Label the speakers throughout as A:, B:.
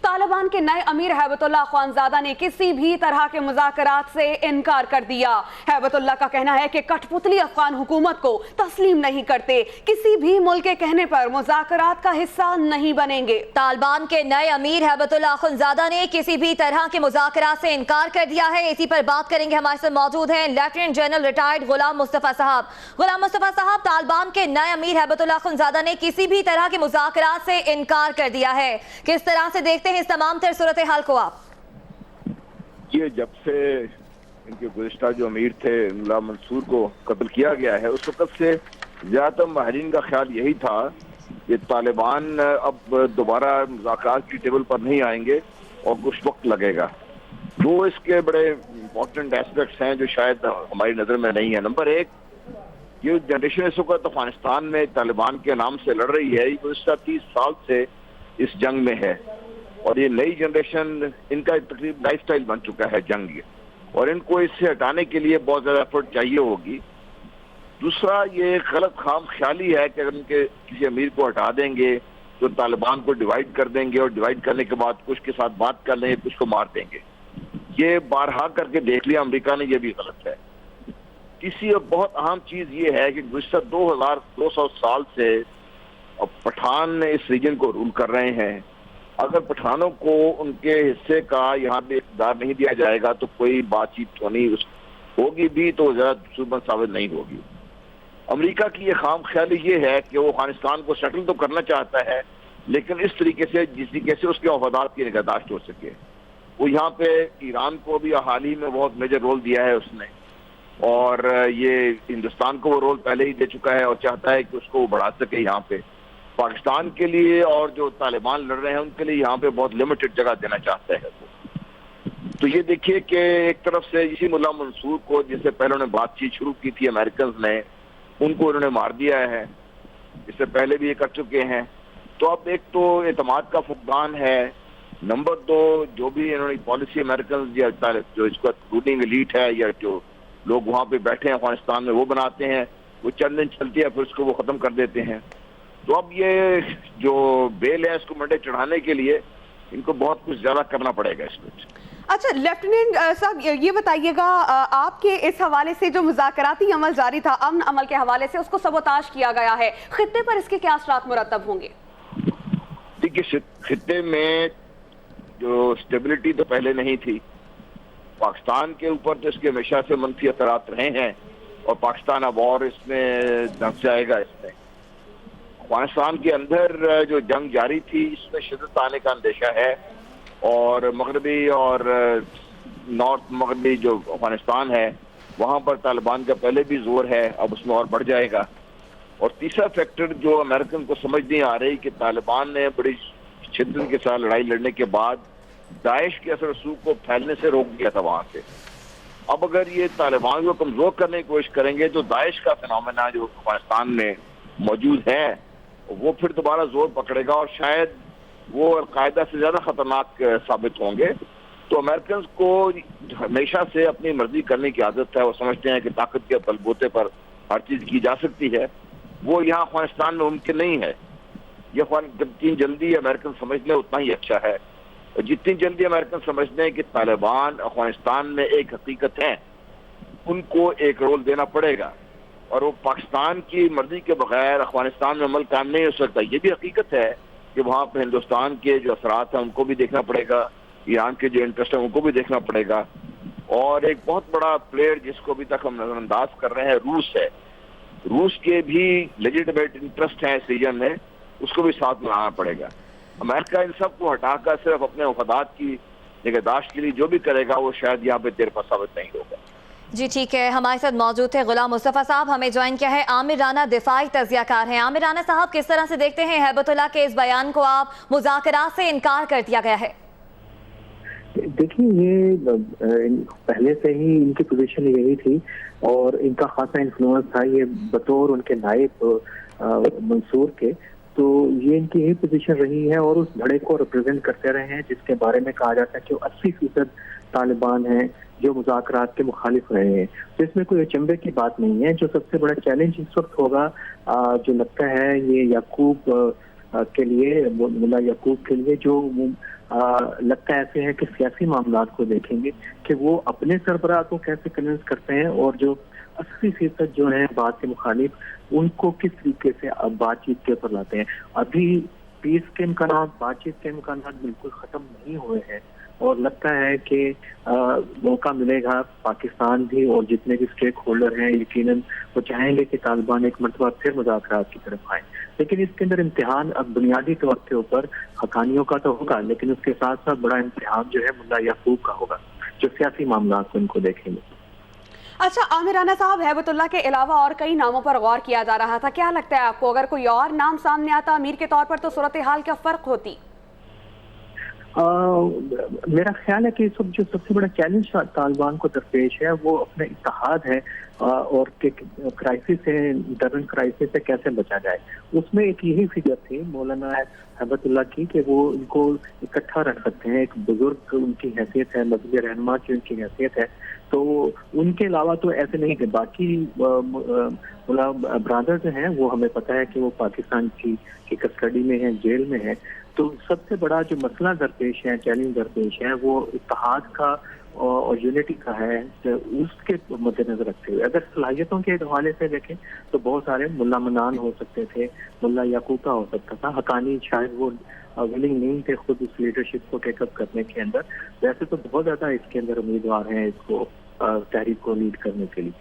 A: तालिबान के नए अमीर हैबतुल्लाह ख्वानज़ादा ने किसी भी तरह के मुज़ाकरात से इनकार कर दिया। हैबतुल्लाह का कहना है कि कठपुतली अफगान हुकूमत को तस्लीम नहीं करते, किसी भी मुल्क के कहने पर मुज़ाकरात का हिस्सा नहीं बनेंगे।
B: तालिबान के नए अमीर हैबतुल्लाह ख्वानज़ादा ने किसी भी तरह के मुज़ाकरात से इनकार कर दिया है। इसी पर बात करेंगे, हमारे साथ मौजूद हैं लेफ्टिनेंट जनरल रिटायर्ड गुलाम मुस्तफ़ा साहब। गुलाम मुस्तफ़ा साहब, तालिबान के नए अमीर हैबतुल्लाह ख्वानज़ादा ने किसी भी तरह के मुज़ाकरात से इनकार कर दिया है, किस तरह से देखते हैं इस तमाम तर सूरत हाल को आप?
C: ये जब से इनके गुज़िश्ता जो अमीर थे मुल्ला मंसूर को कत्ल किया गया है, उस वक्त से ज़्यादातर माहिरीन का ख्याल यही था कि तालिबान अब दोबारा मुज़ाकरात की टेबल पर नहीं आएंगे और कुछ वक्त लगेगा। दो इसके बड़े इम्पोर्टेंट एस्पेक्ट्स हैं जो शायद हमारी नज़र में नहीं है। नंबर एक, ये जनरेशन इस वक्त अफगानिस्तान में तालिबान के नाम से लड़ रही है, ये गुज़िश्ता 30 साल से इस जंग में है और ये नई जनरेशन, इनका तकरीब लाइफस्टाइल बन चुका है जंग, और इनको इससे हटाने के लिए बहुत ज़्यादा एफर्ट चाहिए होगी। दूसरा, ये गलत खाम ख्याली है कि अगर उनके किसी अमीर को हटा देंगे तो तालिबान को डिवाइड कर देंगे और डिवाइड करने के बाद कुछ के साथ बात कर लेंगे, कुछ को मार देंगे। ये बारहा करके देख लिया अमेरिका ने, ये भी गलत है। तीसरी और बहुत अहम चीज़ ये है कि गुज़िश्ता 2200 साल से पठान इस रीजन को रूल कर रहे हैं। अगर पठानों को उनके हिस्से का यहाँ पे इक़्तिदार नहीं दिया जाएगा तो कोई बातचीत होगी भी तो ज़्यादा सुबह साबित नहीं होगी। अमेरिका की ये खाम ख्याली ये है कि वो अफगानिस्तान को सेटल तो करना चाहता है, लेकिन इस तरीके से जिस तरीके से उसके मफादात की निगहदाश्त हो सके। वो यहाँ पे ईरान को भी हाल ही में बहुत मेजर रोल दिया है उसने, और ये हिंदुस्तान को वो रोल पहले ही दे चुका है और चाहता है कि उसको वो बढ़ा सके। यहाँ पे पाकिस्तान के लिए और जो तालिबान लड़ रहे हैं उनके लिए यहाँ पे बहुत लिमिटेड जगह देना चाहता है वो। तो ये देखिए कि एक तरफ से इसी मुल्ला मंसूर को, जिससे पहले उन्होंने बातचीत शुरू की थी अमेरिकन ने, उनको उन्होंने मार दिया है, इससे पहले भी ये कर चुके हैं। तो अब एक तो एतमाद का फुकदान है, नंबर दो जो भी इन्होंने पॉलिसी अमेरिकन या जो इसका रूलिंग एलीट है या जो लोग वहाँ पे बैठे हैं अफगानिस्तान में वो बनाते हैं, वो चंद दिन चलती है फिर उसको वो ख़त्म कर देते हैं। तो अब ये जो बेल है इसको मंडे चढ़ाने के लिए इनको बहुत कुछ ज़्यादा करना पड़ेगा इसमें।
A: अच्छा लेफ्टिनेंट साहब, ये बताइएगा, आपके इस हवाले से जो मुज़ाकराती अमल जारी था, अमन अमल के हवाले से उसको सबोताश किया गया है, खित्ते पर इसके क्या असरात मुरतब होंगे?
C: देखिए, खित्ते में जो स्टेबिलिटी तो पहले नहीं थी, पाकिस्तान के ऊपर तो इसके हमेशा से मनफी असरात रहे हैं और पाकिस्तान अब और इसमें दब जाएगा। इसमें अफगानिस्तान के अंदर जो जंग जारी थी इसमें शिद्दत आने का अंदेशा है, और मगरबी और नॉर्थ मगरबी जो अफगानिस्तान है वहाँ पर तालिबान का पहले भी जोर है, अब उसमें और बढ़ जाएगा। और तीसरा फैक्टर जो अमेरिकन को समझ नहीं आ रही कि तालिबान ने बड़ी शिद्दत के साथ लड़ाई लड़ने के बाद दाइश के असर रसूख को फैलने से रोक दिया था वहाँ से। अब अगर ये तालिबान को कमज़ोर करने की कोशिश करेंगे तो दाइश का फिनोमेना जो अफगानिस्तान में मौजूद है वो फिर दोबारा जोर पकड़ेगा और शायद वो अलकायदा से ज़्यादा ख़तरनाक साबित होंगे। तो अमेरिकन को हमेशा से अपनी मर्जी करने की आदत है, वो समझते हैं कि ताकत के बलबूते पर हर चीज़ की जा सकती है, वो यहाँ अफगानिस्तान में मुमकिन नहीं है। ये जितनी जल्दी अमेरिकन समझ लें उतना ही अच्छा है, और जितनी जल्दी अमेरिकन समझ लें कि तालिबान अफगानिस्तान में एक हकीकत है, उनको एक रोल देना पड़ेगा और वो पाकिस्तान की मर्जी के बगैर अफगानिस्तान में अमल कायम नहीं हो सकता। ये भी हकीकत है कि वहाँ पर हिंदुस्तान के जो असरात हैं उनको भी देखना पड़ेगा, ईरान के जो इंटरेस्ट हैं उनको भी देखना पड़ेगा, और एक बहुत बड़ा प्लेयर जिसको अभी तक हम नजरअंदाज कर रहे हैं रूस है। रूस के भी लेजिटिमेट इंटरेस्ट हैं इस रीजन में, उसको भी साथ में आना पड़ेगा। अमेरिका इन सब को हटाकर सिर्फ अपने मफादात की निगहदाश्त के लिए जो भी करेगा वो शायद यहाँ पे देर पर साबित नहीं होगा।
B: जी ठीक है, हमारे साथ मौजूद थे गुलाम मुस्तफ़ा साहब, हमें ज्वाइन किया है आमिर राना, दिफाई तज़ियाकार हैं। आमिर राना साहब, किस तरह से देखते हैं हैबतुल्लाह के इस बयान को, आप मुज़ाकरात से इनकार कर दिया गया है?
D: देखिए, ये पहले से ही इनकी पोजीशन यही थी और इनका खासा इन्फ्लुएंस था, ये बतौर उनके नायब मंसूर के, तो ये इनकी यही पोजीशन रही है और उस धड़े को रिप्रेजेंट करते रहे हैं जिसके बारे में कहा जाता है कि 80% तालिबान हैं जो मुज़ाकरात के मुखालिफ रहे हैं। तो इसमें कोई अचंभे की बात नहीं है। जो सबसे बड़ा चैलेंज इस वक्त होगा जो लगता है ये याकूब के लिए, मुल्ला याकूब के लिए, जो लगता ऐसे है कि सियासी मामलात को देखेंगे कि वो अपने सरबराह को कैसे कन्विंस करते हैं और जो 80% जो है बात के मुखालिफ उनको किस तरीके से अब बातचीत के ऊपर लाते हैं। अभी पीस के इम्कानात, बातचीत के इम्कानात बिल्कुल ख़त्म नहीं हुए हैं और लगता है कि मौका मिलेगा पाकिस्तान भी और जितने भी स्टेक होल्डर हैं यकीनन वो चाहेंगे कि तालिबान एक मरतबा फिर मुज़ाकरात की तरफ आए। लेकिन इसके अंदर इम्तिहान अब बुनियादी तौर के ऊपर हक़ानियों का तो होगा, लेकिन उसके साथ साथ बड़ा इम्तिहान जो है मुल्ला याकूब का होगा, जो सियासी मामलात को इनको देखेंगे।
A: अच्छा आमिर राना साहब, हैबतुल्लाह के अलावा और कई नामों पर गौर किया जा रहा था, क्या लगता है आपको अगर कोई और नाम सामने आता अमीर के तौर पर तो सूरत हाल क्या फ़र्क होती?
D: मेरा ख्याल है कि इस वक्त जो सबसे बड़ा चैलेंज तालिबान को दरपेश है वो अपने इत्तेहाद है और क्राइसिस है, इंटरनल क्राइसिस से कैसे बचा जाए। उसमें एक यही फिगर थी मौलाना हैबतुल्लाह की कि वो इनको इकट्ठा रख सकते हैं, एक बुजुर्ग उनकी हैसियत है, मजहबी रहनुमा की उनकी हैसियत है, तो उनके अलावा तो ऐसे नहीं कि बाकी ब्रादर जो हैं वो हमें पता है कि वो पाकिस्तान की कस्टडी में है, जेल में है। तो सबसे बड़ा जो मसला दरपेश है, चैलेंज दरपेश है, वो इत्तेहाद का और यूनिटी का है। तो उसके मद्देनजर रखते हुए अगर सलाहियतों के हवाले से देखें तो बहुत सारे मुल्ला मनान हो सकते थे, मुल्ला याकूबा हो सकता था, हकानी शायद वो विलिंग नहीं थे खुद उस लीडरशिप को टेकअप करने के अंदर। वैसे तो बहुत ज्यादा इसके अंदर उम्मीदवार हैं इसको तहरीक को लीड करने के लिए।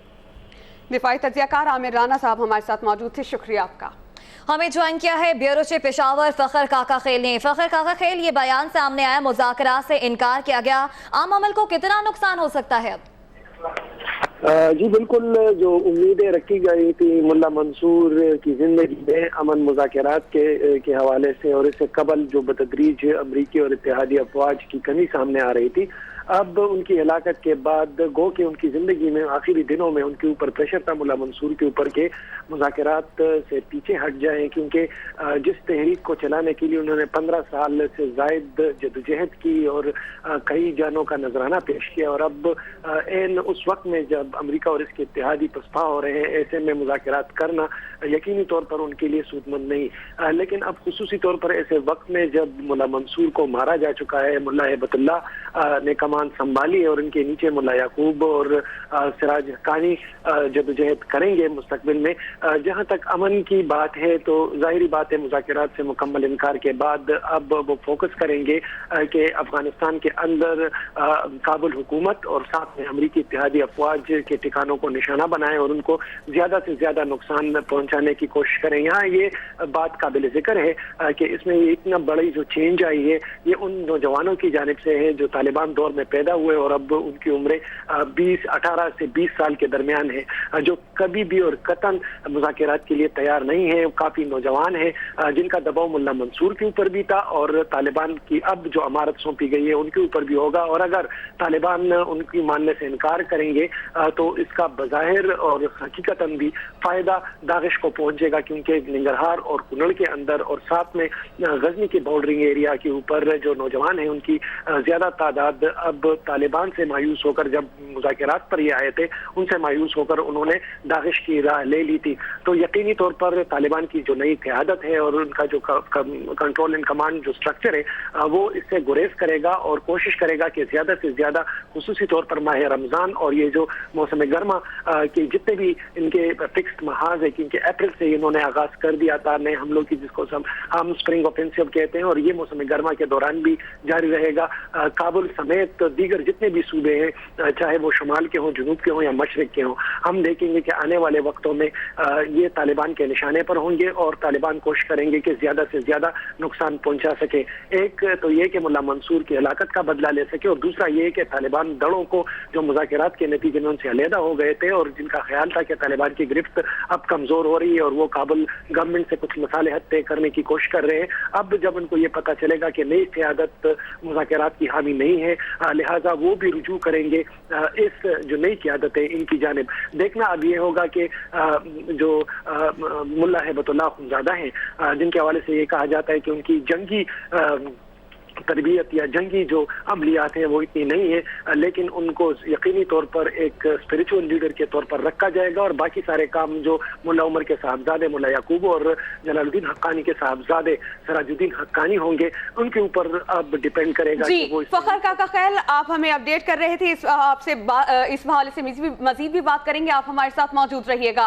A: दिफाई तज्जियाकार आमिर राना साहब हमारे साथ मौजूद थे, शुक्रिया आपका।
B: हमें ज्वाइन किया है ब्यूरो चीफ पेशावर फखर काका खेल ने। फखर काका खेल, ये बयान सामने आया, मुज़ाकरात से इनकार किया गया, आम अमल को कितना नुकसान हो सकता है अब?
E: जी बिल्कुल, जो उम्मीदें रखी गई थी मुल्ला मंसूर की जिंदगी में अमन मुज़ाकरात के हवाले से और इससे कबल जो बतदरीज अमरीकी और इत्तेहादी अफवाज की कमी सामने आ रही थी, अब उनकी हलाकत के बाद गो के उनकी जिंदगी में आखिरी दिनों में उनके ऊपर प्रेशर था मुल्ला मंसूर के ऊपर के मुज़ाकरात से पीछे हट जाएं, क्योंकि जिस तहरीक को चलाने के लिए उन्होंने 15 साल से जायद जदोजहद की और कई जानों का नजराना पेश किया, और अब एन उस वक्त में जब अमेरिका और इसके इत्तेहादी पसपा हो रहे हैं, ऐसे में मुज़ाकरात करना यकीनी तौर पर उनके लिए सूदमंद नहीं। लेकिन अब खुसूसी तौर पर ऐसे वक्त में जब मुल्ला मंसूर को मारा जा चुका है, मुल्ला हैबतुल्लाह ने कमान संभाली और उनके नीचे मुल्ला याकूब और सिराज हक्कानी जदोजहद करेंगे मुस्तकबिल में। जहां तक अमन की बात है तो जाहिरी बात है मुज़ाकरात से मुकम्मल इनकार के बाद अब वो फोकस करेंगे कि अफगानिस्तान के अंदर काबुल हुकूमत और साथ में अमरीकी इत्तेहादी अफवाज के ठिकानों को निशाना बनाएं और उनको ज्यादा से ज्यादा नुकसान पहुंचाने की कोशिश करें। यहाँ ये बात काबिल जिक्र है कि इसमें इतना बड़ी जो चेंज आई है ये उन नौजवानों की जानिब से है जो तालिबान दौर में पैदा हुए और अब उनकी उम्र 18 से 20 साल के दरमियान है, जो कभी भी और कतन मुज़ाकरात के लिए तैयार नहीं है। काफी नौजवान है जिनका दबाव मुल्ला मंसूर के ऊपर भी था और तालिबान की अब जो अमारत सौंपी गई है उनके ऊपर भी होगा, और अगर तालिबान उनकी मानने से इनकार करेंगे तो इसका बज़ाहिर और हकीकतन भी फायदा दागिश को पहुंचेगा, क्योंकि निंगरहार और कुनड़ के अंदर और साथ में गजनी के बाउंड्रिंग एरिया के ऊपर जो नौजवान है उनकी ज्यादा तादाद अब तालिबान से मायूस होकर, जब मुज़ाकरात पर ये आए थे उनसे मायूस होकर उन्होंने दागिश की राह ले ली थी। तो यकीनी तौर पर तालिबान की जो नई क़यादत है और उनका जो कंट्रोल एंड कमांड जो स्ट्रक्चर है वो इससे गुरेज करेगा और कोशिश करेगा कि ज्यादा से ज्यादा खुसूसी तौर पर माह रमजान और ये जो मौसम गर्मा के जितने भी इनके फिक्स्ड महाज है, क्योंकि अप्रैल से इन्होंने आगाज कर दिया था नए हमलों की, जिसको हम स्प्रिंग ऑफेंसिव कहते हैं, और ये मौसम गर्मा के दौरान भी जारी रहेगा। काबुल समेत दीगर जितने भी सूबे हैं, चाहे वो शुमाल के हों, जुनूब के हों या मशरिक के हों, हम देखेंगे कि आने वाले वक्तों में ये तालिबान के निशाने पर होंगे और तालिबान कोशिश करेंगे कि ज्यादा से ज्यादा नुकसान पहुंचा सके। एक तो ये कि मुल्ला मंसूर की हलाकत का बदला ले सके, और दूसरा ये कि तालिबान दड़ों को जो मुज़ाकरात के नतीजे में उनसे अलहदा हो गए थे और जिनका ख्याल था कि तालिबान की गिरफ्त अब कमजोर हो रही है और वो काबुल गवर्नमेंट से कुछ मसालेहत तय करने की कोशिश कर रहे हैं, अब जब उनको ये पता चलेगा कि नई क़यादत मुज़ाकरात की हामी नहीं है, लिहाजा वो भी रुजू करेंगे इस जो नई क़यादत है इनकी जानिब। देखना अब ये होगा कि जो मुल्ला हैबतुल्लाह अखुंज़ादा हैं जिनके हवाले से ये कहा जाता है कि उनकी जंगी تربیت یا جنگی جو عملیات ہیں وہ اتنی نہیں ہے، لیکن ان کو یقینی طور پر ایک اسپریچول لیڈر کے طور پر رکھا جائے گا، اور باقی سارے کام جو ملا عمر کے صاحبزادے ملا یعقوب اور جلال الدین حقانی کے صاحبزادے سراج الدین حقانی ہوں گے، ان کے اوپر اب ڈیپینڈ کرے گا
A: جی
E: کہ وہ
A: فخر کاکا خیل آپ ہمیں اپڈیٹ کر رہے تھے، آپ سے اس حوالے سے مزید بھی بات کریں گے، آپ ہمارے ساتھ موجود رہیے گا۔